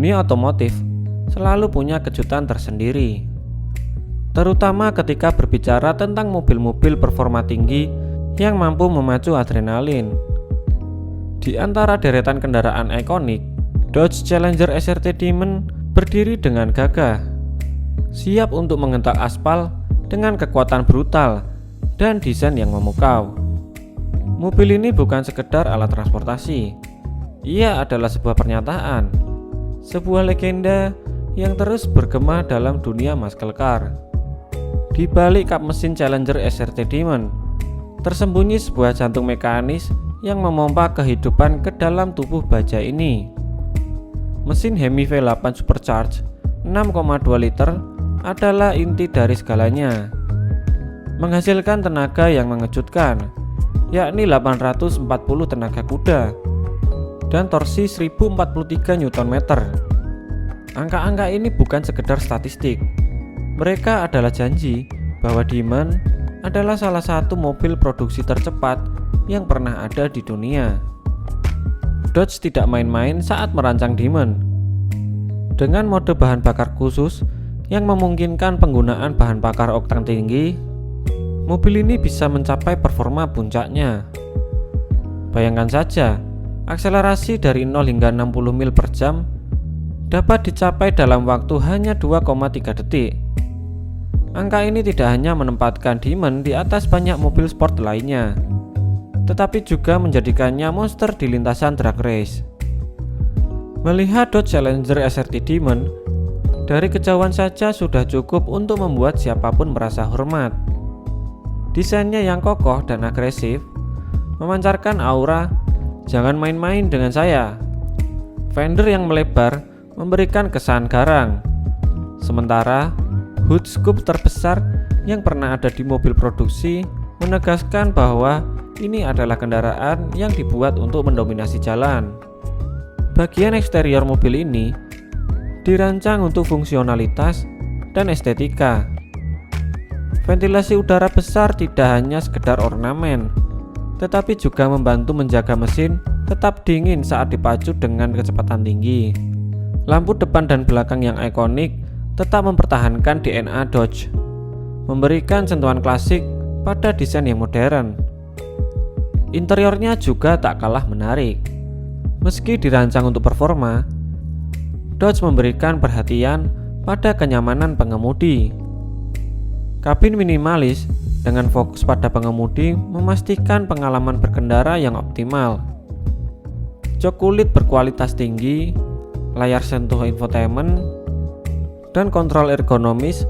Dunia otomotif selalu punya kejutan tersendiri, terutama ketika berbicara tentang mobil-mobil performa tinggi yang mampu memacu adrenalin. Di antara deretan kendaraan ikonik, Dodge Challenger SRT Demon berdiri dengan gagah, siap untuk mengentak aspal dengan kekuatan brutal dan desain yang memukau. Mobil ini bukan sekedar alat transportasi, ia adalah sebuah pernyataan, sebuah legenda yang terus bergema dalam dunia muscle car. Di balik kap mesin Challenger SRT Demon, tersembunyi sebuah jantung mekanis yang memompa kehidupan ke dalam tubuh baja ini. Mesin Hemi V8 Supercharged 6,2 liter adalah inti dari segalanya, menghasilkan tenaga yang mengejutkan, yakni 840 tenaga kuda dan torsi 1043 Nm. Angka-angka ini bukan sekedar statistik. Mereka adalah janji bahwa Demon adalah salah satu mobil produksi tercepat yang pernah ada di dunia. Dodge tidak main-main saat merancang Demon. Dengan mode bahan bakar khusus yang memungkinkan penggunaan bahan bakar oktan tinggi, mobil ini bisa mencapai performa puncaknya. Bayangkan saja, akselerasi dari 0 hingga 60 mil per jam dapat dicapai dalam waktu hanya 2,3 detik. Angka ini tidak hanya menempatkan Demon di atas banyak mobil sport lainnya, tetapi juga menjadikannya monster di lintasan drag race. Melihat Dodge Challenger SRT Demon dari kejauhan saja sudah cukup untuk membuat siapapun merasa hormat. Desainnya yang kokoh dan agresif memancarkan aura "jangan main-main dengan saya". Fender yang melebar memberikan kesan garang, sementara hood scoop terbesar yang pernah ada di mobil produksi menegaskan bahwa ini adalah kendaraan yang dibuat untuk mendominasi jalan. Bagian eksterior mobil ini dirancang untuk fungsionalitas dan estetika. Ventilasi udara besar tidak hanya sekedar ornamen, tetapi juga membantu menjaga mesin tetap dingin saat dipacu dengan kecepatan tinggi. Lampu depan dan belakang yang ikonik tetap mempertahankan DNA Dodge, memberikan sentuhan klasik pada desain yang modern. Interiornya juga tak kalah menarik. Meski dirancang untuk performa, Dodge memberikan perhatian pada kenyamanan pengemudi. Kabin minimalis dengan fokus pada pengemudi memastikan pengalaman berkendara yang optimal. Jok kulit berkualitas tinggi, layar sentuh infotainment, dan kontrol ergonomis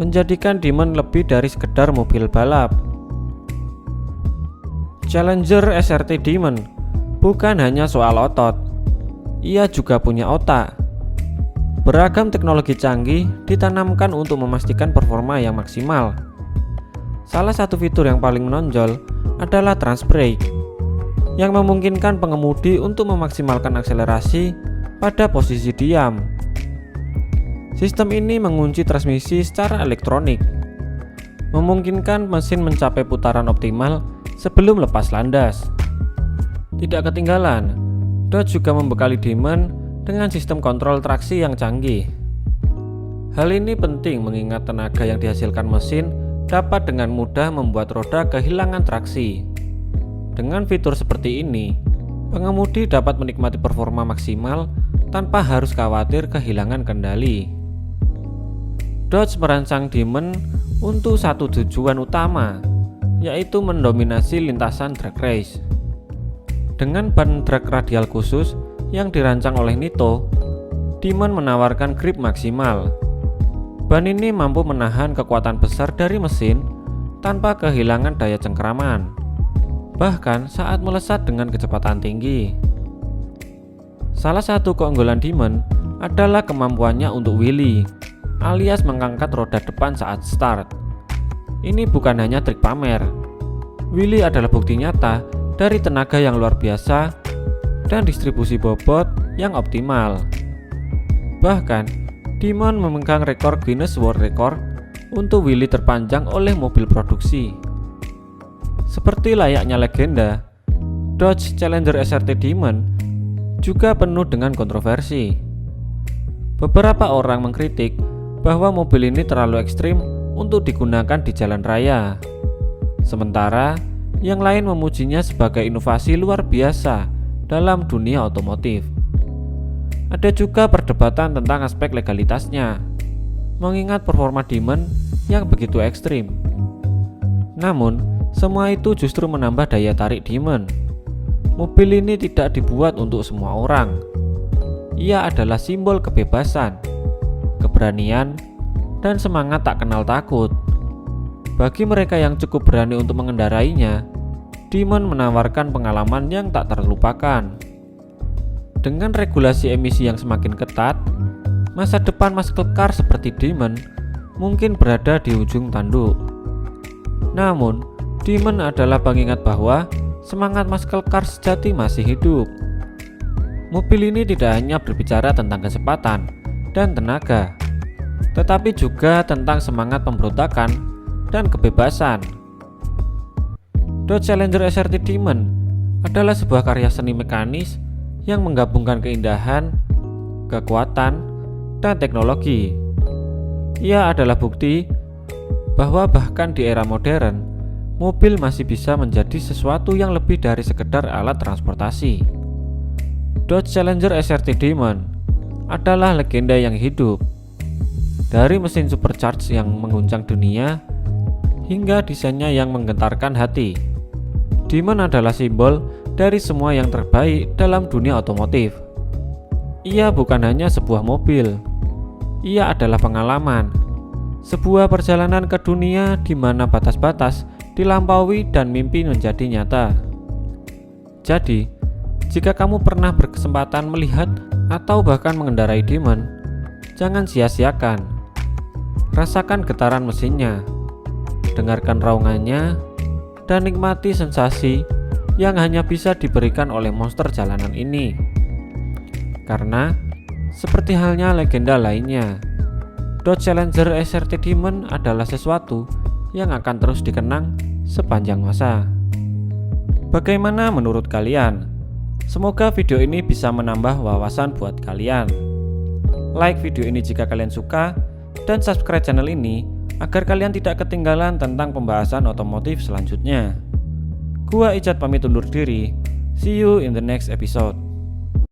menjadikan Demon lebih dari sekedar mobil balap. Challenger SRT Demon bukan hanya soal otot, ia juga punya otak. Beragam teknologi canggih ditanamkan untuk memastikan performa yang maksimal. Salah satu fitur yang paling menonjol adalah Trans Brake, yang memungkinkan pengemudi untuk memaksimalkan akselerasi pada posisi diam. Sistem ini mengunci transmisi secara elektronik, memungkinkan mesin mencapai putaran optimal sebelum lepas landas. Tidak ketinggalan, Dodge juga membekali Demon dengan sistem kontrol traksi yang canggih. Hal ini penting mengingat tenaga yang dihasilkan mesin dapat dengan mudah membuat roda kehilangan traksi. Dengan fitur seperti ini, pengemudi dapat menikmati performa maksimal tanpa harus khawatir kehilangan kendali. Dodge merancang Demon untuk satu tujuan utama, yaitu mendominasi lintasan drag race. Dengan ban drag radial khusus yang dirancang oleh Nitto, Demon menawarkan grip maksimal. Ban ini mampu menahan kekuatan besar dari mesin tanpa kehilangan daya cengkeraman, bahkan saat melesat dengan kecepatan tinggi. Salah satu keunggulan Demon adalah kemampuannya untuk wheelie, alias mengangkat roda depan saat start. Ini bukan hanya trik pamer. Wheelie adalah bukti nyata dari tenaga yang luar biasa dan distribusi bobot yang optimal. Bahkan, Demon memegang rekor Guinness World Record untuk wheelie terpanjang oleh mobil produksi. Seperti layaknya legenda, Dodge Challenger SRT Demon juga penuh dengan kontroversi. Beberapa orang mengkritik bahwa mobil ini terlalu ekstrim untuk digunakan di jalan raya. Sementara yang lain memujinya sebagai inovasi luar biasa dalam dunia otomotif. Ada juga perdebatan tentang aspek legalitasnya, mengingat performa Demon yang begitu ekstrim. Namun, semua itu justru menambah daya tarik Demon. Mobil ini tidak dibuat untuk semua orang. Ia adalah simbol kebebasan, keberanian, dan semangat tak kenal takut. Bagi mereka yang cukup berani untuk mengendarainya, Demon menawarkan pengalaman yang tak terlupakan. Dengan regulasi emisi yang semakin ketat, masa depan muscle car seperti Demon mungkin berada di ujung tanduk. Namun, Demon adalah pengingat bahwa semangat muscle car sejati masih hidup. Mobil ini tidak hanya berbicara tentang kecepatan dan tenaga, tetapi juga tentang semangat pemberontakan dan kebebasan. Dodge Challenger SRT Demon adalah sebuah karya seni mekanis yang menggabungkan keindahan, kekuatan, dan teknologi. Ia adalah bukti bahwa bahkan di era modern, mobil masih bisa menjadi sesuatu yang lebih dari sekedar alat transportasi. Dodge Challenger SRT Demon adalah legenda yang hidup. Dari mesin supercharged yang mengguncang dunia hingga desainnya yang menggetarkan hati, Demon adalah simbol dari semua yang terbaik dalam dunia otomotif. Ia bukan hanya sebuah mobil, ia adalah pengalaman, sebuah perjalanan ke dunia di mana batas-batas dilampaui dan mimpi menjadi nyata. Jadi, jika kamu pernah berkesempatan melihat atau bahkan mengendarai Demon, jangan sia-siakan. Rasakan getaran mesinnya, dengarkan raungannya, dan nikmati sensasi yang hanya bisa diberikan oleh monster jalanan ini. Karena, seperti halnya legenda lainnya, Dodge Challenger SRT Demon adalah sesuatu yang akan terus dikenang sepanjang masa. Bagaimana menurut kalian? Semoga video ini bisa menambah wawasan buat kalian. Like video ini jika kalian suka, dan subscribe channel ini agar kalian tidak ketinggalan tentang pembahasan otomotif selanjutnya. Gua Icat pamit undur diri. See you in the next episode.